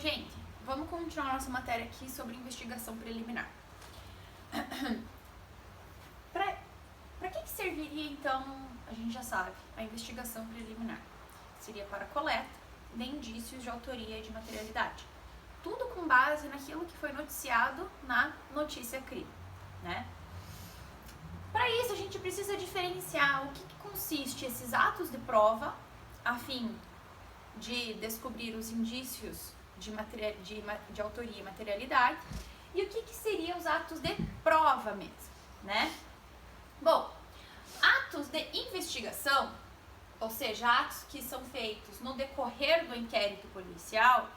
gente, vamos continuar nossa matéria aqui sobre investigação preliminar. Para que serviria, então, a gente já sabe, a investigação preliminar? Seria para a coleta de indícios de autoria e de materialidade. Tudo com base naquilo que foi noticiado na notícia crime, né? Para isso, a gente precisa diferenciar o que consiste esses atos de prova, a fim de descobrir os indícios de autoria e materialidade, e o que seriam os atos de prova mesmo, né? Bom, atos de investigação, ou seja, atos que são feitos no decorrer do inquérito policial,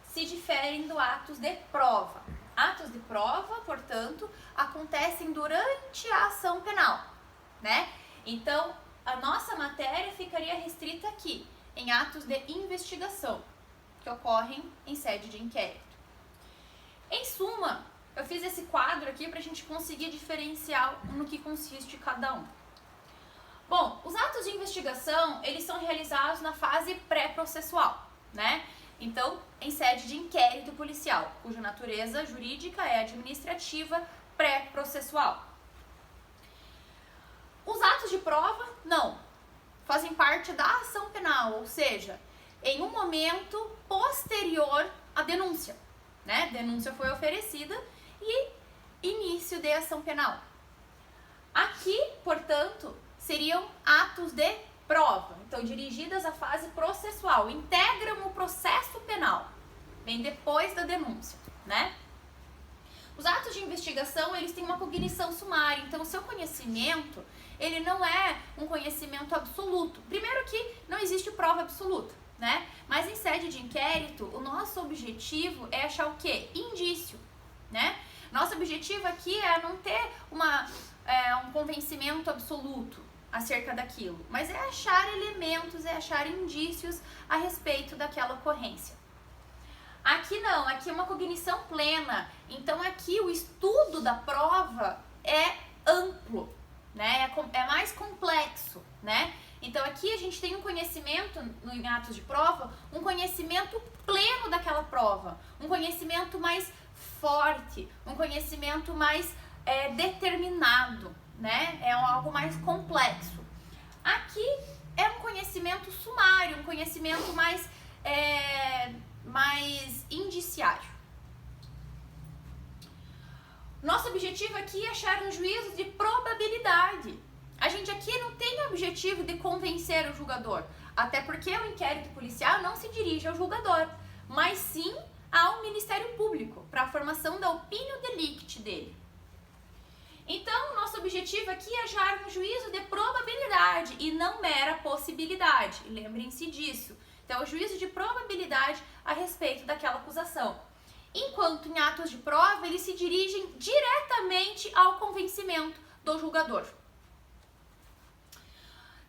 se diferem do atos de prova. Atos de prova, portanto, acontecem durante a ação penal, né? Então, a nossa matéria ficaria restrita aqui, em atos de investigação, que ocorrem em sede de inquérito. Em suma, eu fiz esse quadro aqui para a gente conseguir diferenciar no que consiste cada um. Bom, os atos de investigação, eles são realizados na fase pré-processual, né? Então, em sede de inquérito policial, cuja natureza jurídica é administrativa pré-processual. Os atos de prova, não, fazem parte da ação penal, ou seja, em um momento posterior à denúncia, né? Denúncia foi oferecida e início de ação penal. Aqui, portanto, seriam atos de prova, então dirigidas à fase processual, integram o processo penal, vem depois da denúncia, né? Os atos de investigação, eles têm uma cognição sumária, então o seu conhecimento, ele não é um conhecimento absoluto. Primeiro que não existe prova absoluta, né? Mas em sede de inquérito, o nosso objetivo é achar o quê? Indício, né? Nosso objetivo aqui é não ter um convencimento absoluto acerca daquilo, mas é achar elementos, é achar indícios a respeito daquela ocorrência. Aqui não, aqui é uma cognição plena, então aqui o estudo da prova é amplo, né? É mais complexo, né? Então aqui a gente tem um conhecimento, em atos de prova, um conhecimento pleno daquela prova, um conhecimento mais forte, um conhecimento mais determinado, né? É algo mais complexo. Aqui é um conhecimento sumário, um conhecimento mais indiciário. Nosso objetivo aqui é achar um juízo de probabilidade. A gente aqui não tem o objetivo de convencer o julgador, até porque o inquérito policial não se dirige ao julgador, mas sim ao Ministério Público, para a formação da opinião delicti dele. Então, nosso objetivo aqui é achar um juízo de probabilidade e não mera possibilidade. Lembrem-se disso. Então, o juízo de probabilidade a respeito daquela acusação. Enquanto em atos de prova, eles se dirigem diretamente ao convencimento do julgador.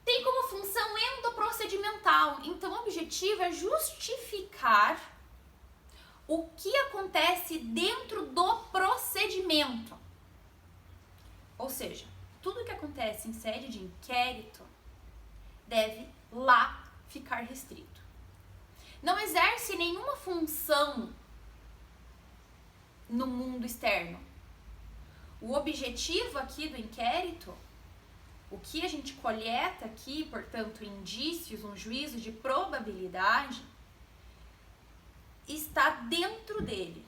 Tem como função endoprocedimental. Então, o objetivo é justificar o que acontece dentro do procedimento. Ou seja, tudo que acontece em sede de inquérito deve lá ficar restrito. Não exerce nenhuma função no mundo externo. O objetivo aqui do inquérito, o que a gente coleta aqui, portanto, indícios, um juízo de probabilidade, está dentro dele.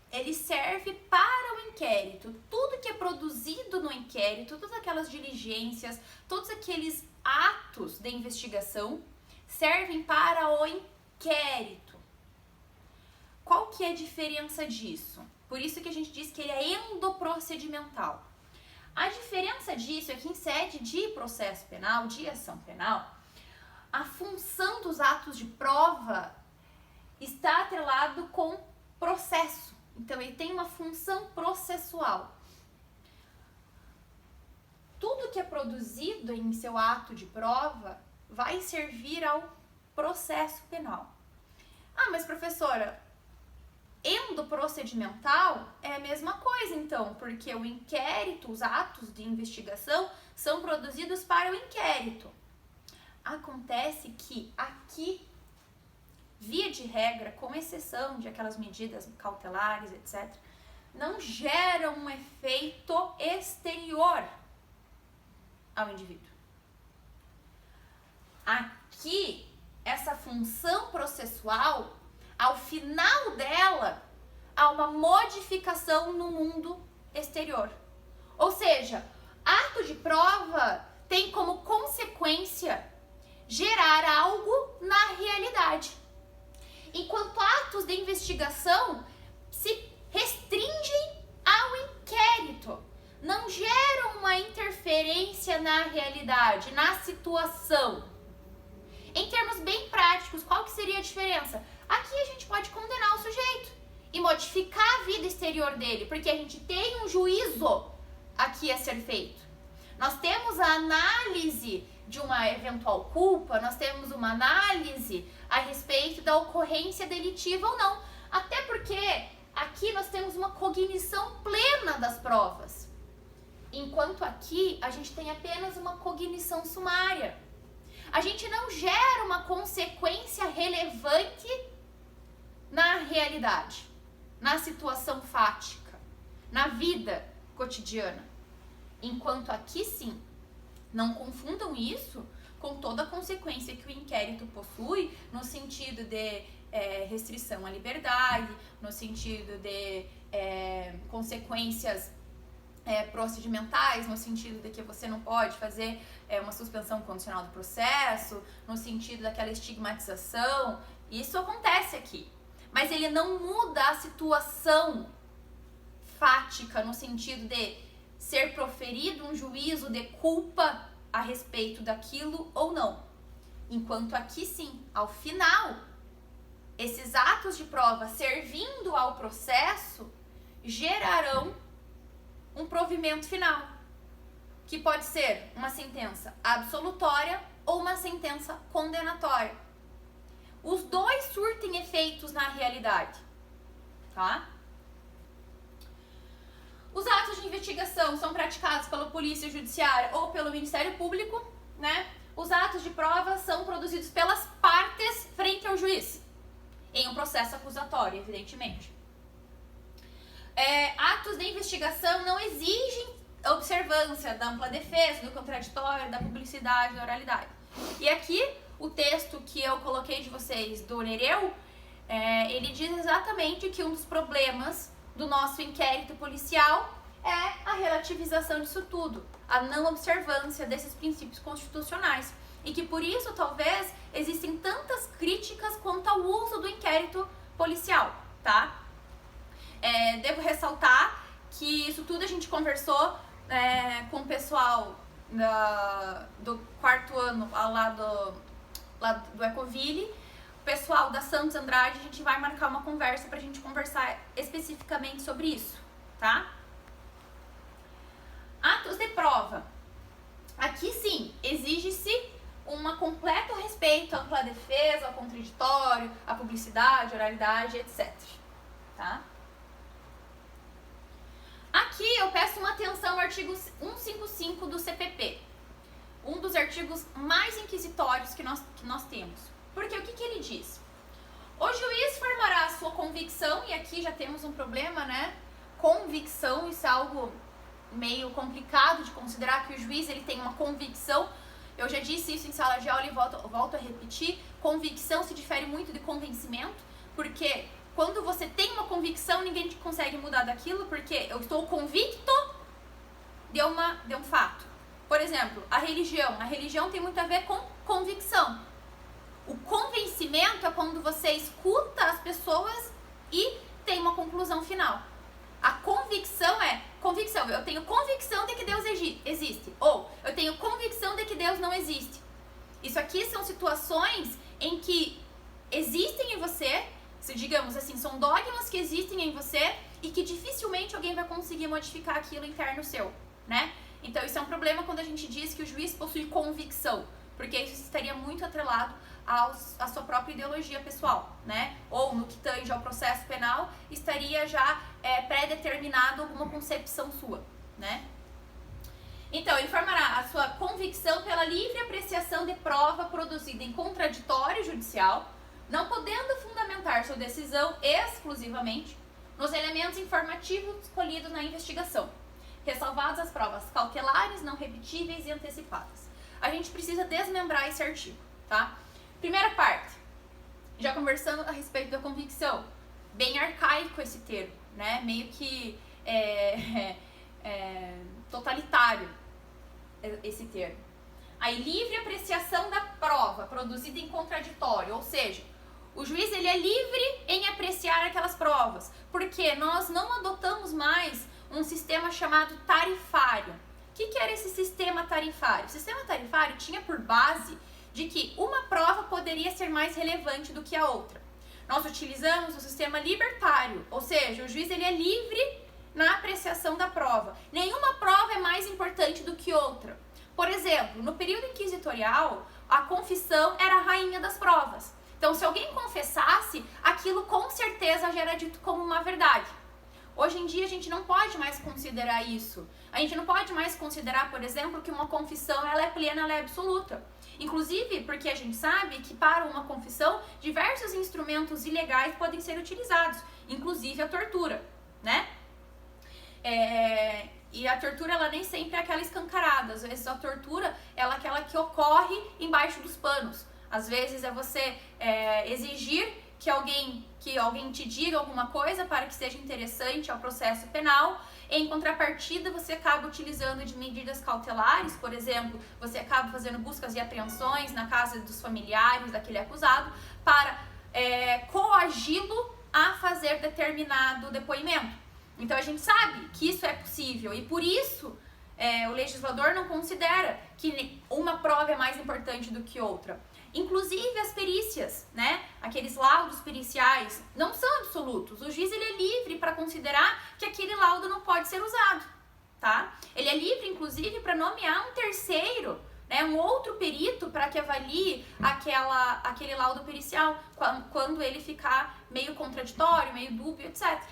Ele serve para o inquérito. Tudo que é produzido no inquérito, todas aquelas diligências, todos aqueles atos de investigação servem para o inquérito. Qual que é a diferença disso? Por isso que a gente diz que ele é endoprocedimental. A diferença disso é que em sede de processo penal, de ação penal, a função dos atos de prova está atrelado com processo. Então, ele tem uma função processual. Tudo que é produzido em seu ato de prova vai servir ao processo penal. Ah, mas professora, endoprocedimental é a mesma coisa, então, porque o inquérito, os atos de investigação são produzidos para o inquérito. Acontece que aqui, via de regra, com exceção de aquelas medidas cautelares, etc., não geram um efeito exterior ao indivíduo. Aqui, essa função processual, ao final dela, há uma modificação no mundo exterior. Ou seja, ato de prova tem como consequência gerar algo na realidade. Enquanto atos de investigação se restringem ao inquérito, não geram uma interferência na realidade, na situação. Em termos bem práticos, qual que seria a diferença? Aqui a gente pode condenar o sujeito e modificar a vida exterior dele, porque a gente tem um juízo aqui a ser feito. Nós temos a análise de uma eventual culpa, nós temos uma análise a respeito da ocorrência delitiva ou não. Até porque aqui nós temos uma cognição plena das provas. Enquanto aqui a gente tem apenas uma cognição sumária. A gente não gera uma consequência relevante na realidade, na situação fática, na vida cotidiana. Enquanto aqui sim, não confundam isso com toda a consequência que o inquérito possui no sentido de restrição à liberdade, no sentido de consequências procedimentais, no sentido de que você não pode fazer uma suspensão condicional do processo, no sentido daquela estigmatização. Isso acontece aqui, mas ele não muda a situação fática no sentido de ser proferido um juízo de culpa a respeito daquilo ou não. Enquanto aqui sim, ao final, esses atos de prova servindo ao processo gerarão um provimento final, que pode ser uma sentença absolutória ou uma sentença condenatória. Os dois surtem efeitos na realidade, tá? Os atos de investigação são praticados pela Polícia Judiciária ou pelo Ministério Público, né? Os atos de prova são produzidos pelas partes frente ao juiz, em um processo acusatório, evidentemente. Atos de investigação não exigem observância da ampla defesa, do contraditório, da publicidade, da oralidade. E aqui, o texto que eu coloquei de vocês do Nereu, ele diz exatamente que um dos problemas do nosso inquérito policial é a relativização disso tudo, a não observância desses princípios constitucionais. E que por isso, talvez, existem tantas críticas quanto ao uso do inquérito policial, tá? Devo ressaltar que isso tudo a gente conversou com o pessoal do quarto ano lá do Ecoville, o pessoal da Santos Andrade. A gente vai marcar uma conversa pra gente conversar especificamente sobre isso, tá? Atos de prova. Aqui sim, exige-se um completo respeito à ampla defesa, ao contraditório, à publicidade, oralidade, etc. Tá? Aqui eu peço uma atenção ao artigo 155 do CPP, um dos artigos mais inquisitórios que nós temos. Porque o que ele diz? O juiz formará a sua convicção, e aqui já temos um problema, né? Convicção, isso é algo meio complicado de considerar, que o juiz ele tem uma convicção. Eu já disse isso em sala de aula e volto a repetir. Convicção se difere muito de convencimento, porque quando você tem uma convicção, ninguém consegue mudar daquilo, porque eu estou convicto de um fato. Por exemplo, a religião tem muito a ver com convicção. O convencimento é quando você escuta as pessoas e tem uma conclusão final. A convicção eu tenho convicção de que Deus existe, ou eu tenho convicção de que Deus não existe. Isso aqui são situações em que existem em você, digamos assim, são dogmas que existem em você e que dificilmente alguém vai conseguir modificar aquilo interno seu, né? Então isso é um problema quando a gente diz que o juiz possui convicção, porque isso estaria muito atrelado à sua própria ideologia pessoal, né? Ou no que tange ao processo penal, estaria já pré-determinado alguma concepção sua, né? Então, ele formará a sua convicção pela livre apreciação de prova produzida em contraditório judicial, não podendo fundamentar sua decisão exclusivamente nos elementos informativos escolhidos na investigação, ressalvadas as provas cautelares, não repetíveis e antecipadas. A gente precisa desmembrar esse artigo, tá? Primeira parte, já conversando a respeito da convicção, bem arcaico esse termo, né? Meio que totalitário esse termo. Aí, livre apreciação da prova produzida em contraditório, ou seja, o juiz ele é livre em apreciar aquelas provas, porque nós não adotamos mais um sistema chamado tarifário. O que era esse sistema tarifário? O sistema tarifário tinha por base de que uma prova poderia ser mais relevante do que a outra. Nós utilizamos o sistema libertário, ou seja, o juiz ele é livre na apreciação da prova. Nenhuma prova é mais importante do que outra. Por exemplo, no período inquisitorial, a confissão era a rainha das provas. Então, se alguém confessasse, aquilo com certeza já era dito como uma verdade. Hoje em dia, a gente não pode mais considerar isso. A gente não pode mais considerar, por exemplo, que uma confissão ela é plena, ela é absoluta. Inclusive, porque a gente sabe que para uma confissão, diversos instrumentos ilegais podem ser utilizados, inclusive a tortura, né? E a tortura, ela nem sempre é aquela escancarada. Às vezes a tortura, ela é aquela que ocorre embaixo dos panos. Às vezes é você exigir que alguém te diga alguma coisa para que seja interessante ao processo penal. Em contrapartida, você acaba utilizando de medidas cautelares, por exemplo, você acaba fazendo buscas e apreensões na casa dos familiares daquele acusado para coagi-lo a fazer determinado depoimento. Então a gente sabe que isso é possível e por isso o legislador não considera que uma prova é mais importante do que outra. Inclusive as perícias, né? Aqueles laudos periciais não são absolutos. O juiz ele é livre para considerar que aquele laudo não pode ser usado, tá? Ele é livre, inclusive, para nomear um terceiro, né? Um outro perito para que avalie aquele laudo pericial quando ele ficar meio contraditório, meio dúbio, etc.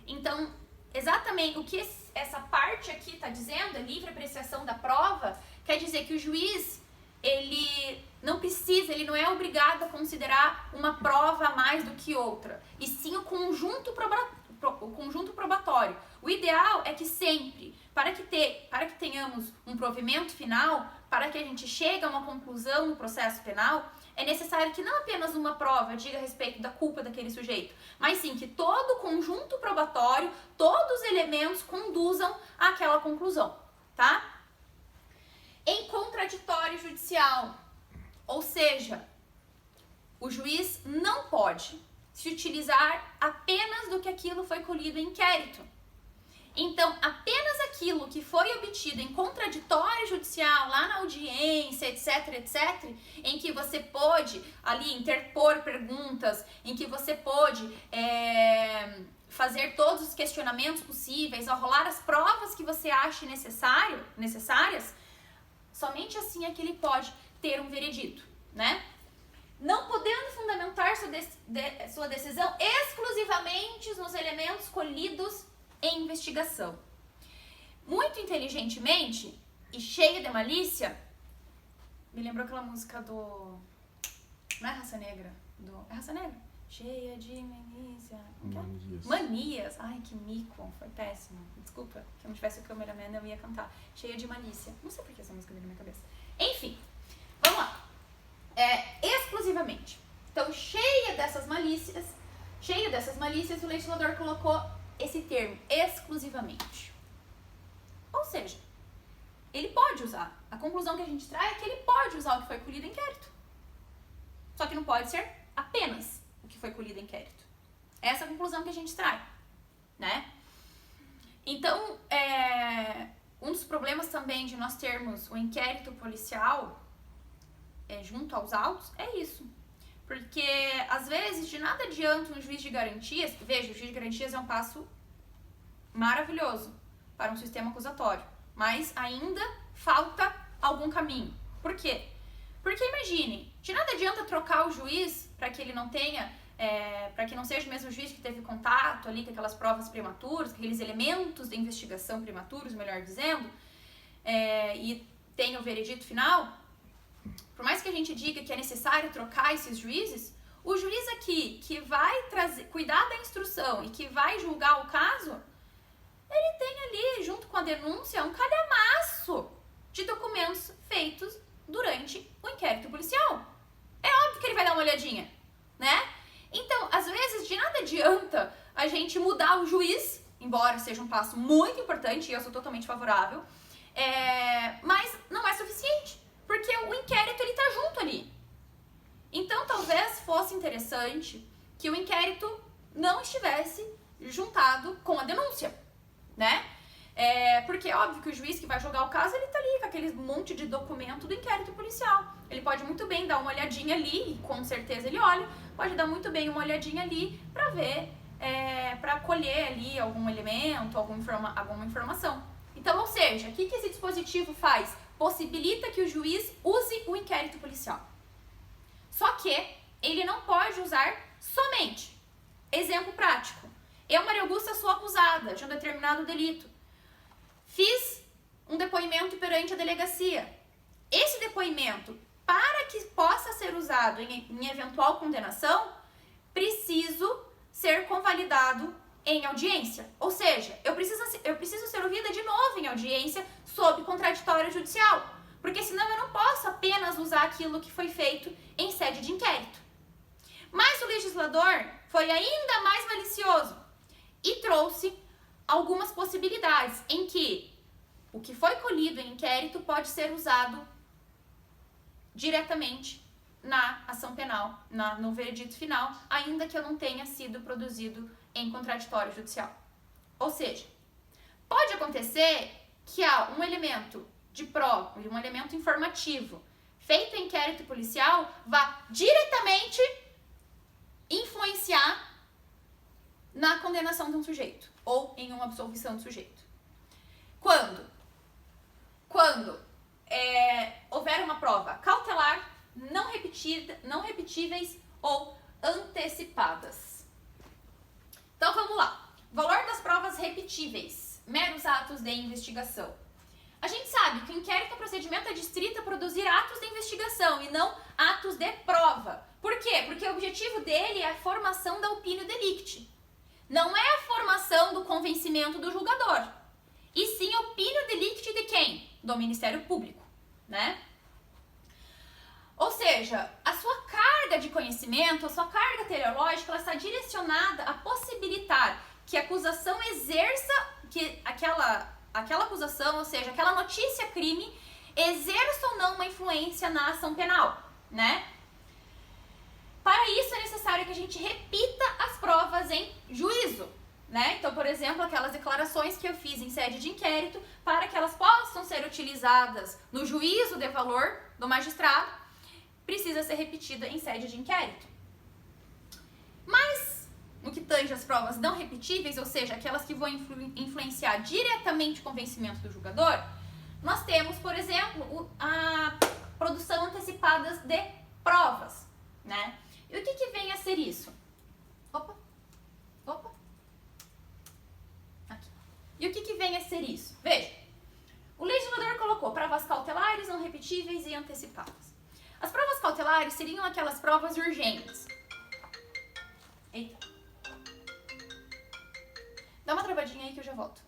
Então, exatamente o que essa parte aqui está dizendo, a livre apreciação da prova, quer dizer que o juiz ele não precisa, ele não é obrigado a considerar uma prova a mais do que outra, e sim o conjunto probatório. O ideal é que sempre, para que tenhamos um provimento final, para que a gente chegue a uma conclusão no processo penal, é necessário que não apenas uma prova diga a respeito da culpa daquele sujeito, mas sim que todo o conjunto probatório, todos os elementos conduzam àquela conclusão, tá? Em contraditório judicial, ou seja, o juiz não pode se utilizar apenas do que aquilo foi colhido em inquérito. Então, apenas aquilo que foi obtido em contraditório judicial, lá na audiência, etc, etc, em que você pôde ali interpor perguntas, em que você pôde fazer todos os questionamentos possíveis, arrolar as provas que você ache necessárias, somente assim é que ele pode ter um veredito, né? Não podendo fundamentar sua decisão exclusivamente nos elementos colhidos em investigação. Muito inteligentemente e cheio de malícia, me lembrou aquela música do... Não é Raça Negra? É Raça Negra? Cheia de malícia... Manias. Ai, que mico. Foi péssimo. Desculpa, se eu não tivesse o cameraman eu ia cantar. Cheia de malícia. Não sei por que essa música veio na minha cabeça. Enfim, vamos lá. Exclusivamente. Então, cheia dessas malícias, o legislador colocou esse termo, exclusivamente. Ou seja, ele pode usar. A conclusão que a gente traz é que ele pode usar o que foi colhido em inquérito. Só que não pode ser apenas o que foi colhido em inquérito. Essa é a conclusão que a gente traz, né? Então, um dos problemas também de nós termos o inquérito policial junto aos autos é isso. Porque, às vezes, de nada adianta um juiz de garantias... Veja, o juiz de garantias é um passo maravilhoso para um sistema acusatório. Mas ainda falta algum caminho. Por quê? Porque, imagine, de nada adianta trocar o juiz para que ele não tenha... para que não seja o mesmo juiz que teve contato ali com aquelas provas prematuras, com aqueles elementos de investigação prematuros, melhor dizendo, e tenha o veredito final. Por mais que a gente diga que é necessário trocar esses juízes, o juiz aqui que vai cuidar da instrução e que vai julgar o caso, ele tem ali, junto com a denúncia, um calhamaço de documentos feitos durante o inquérito policial. É óbvio que ele vai dar uma olhadinha, né? Então, às vezes, de nada adianta a gente mudar o juiz, embora seja um passo muito importante, e eu sou totalmente favorável, mas não é suficiente, porque o inquérito, ele tá junto ali. Então, talvez fosse interessante que o inquérito não estivesse juntado com a denúncia, né? Porque é óbvio que o juiz que vai julgar o caso, ele tá ali com aquele monte de documento do inquérito policial. Ele pode muito bem dar uma olhadinha ali, e com certeza ele olha, pode dar muito bem uma olhadinha ali pra ver, pra colher ali algum elemento, alguma informação. Então, ou seja, o que esse dispositivo faz? Possibilita que o juiz use o inquérito policial. Só que ele não pode usar somente. Exemplo prático. Eu, Maria Augusta, sou acusada de um determinado delito. Fiz um depoimento perante a delegacia. Esse depoimento, para que possa ser usado em eventual condenação, preciso ser convalidado em audiência. Ou seja, eu preciso ser ouvida de novo em audiência sob contraditório judicial. Porque senão eu não posso apenas usar aquilo que foi feito em sede de inquérito. Mas o legislador foi ainda mais malicioso e trouxe algumas possibilidades em que o que foi colhido em inquérito pode ser usado diretamente na ação penal, no veredito final, ainda que eu não tenha sido produzido em contraditório judicial. Ou seja, pode acontecer que há um elemento de prova, um elemento informativo feito em inquérito policial vá diretamente influenciar na condenação de um sujeito ou em uma absolvição do sujeito. Quando houver uma prova cautelar, não repetíveis ou antecipadas. Então vamos lá. Valor das provas repetíveis, meros atos de investigação. A gente sabe que o inquérito é um procedimento adstrito a produzir atos de investigação e não atos de prova. Por quê? Porque o objetivo dele é a formação da opinio delicti. Não é a formação do convencimento do julgador, e sim a opinio delicti de quem? Do Ministério Público, né? Ou seja, a sua carga de conhecimento, a sua carga teleológica, ela está direcionada a possibilitar que a acusação exerça, que aquela acusação, ou seja, aquela notícia-crime, exerça ou não uma influência na ação penal, né? Para isso é necessário que a gente repita as provas em juízo, né? Então, por exemplo, aquelas declarações que eu fiz em sede de inquérito, para que elas possam ser utilizadas no juízo de valor do magistrado, precisa ser repetida em sede de inquérito. Mas, no que tange as provas não repetíveis, ou seja, aquelas que vão influenciar diretamente o convencimento do julgador, nós temos, por exemplo, a produção antecipada de provas, né? E o que vem a ser isso? Opa. Aqui. E o que vem a ser isso? Veja, o legislador colocou provas cautelares, não repetíveis e antecipadas. As provas cautelares seriam aquelas provas urgentes. Eita. Dá uma travadinha aí que eu já volto.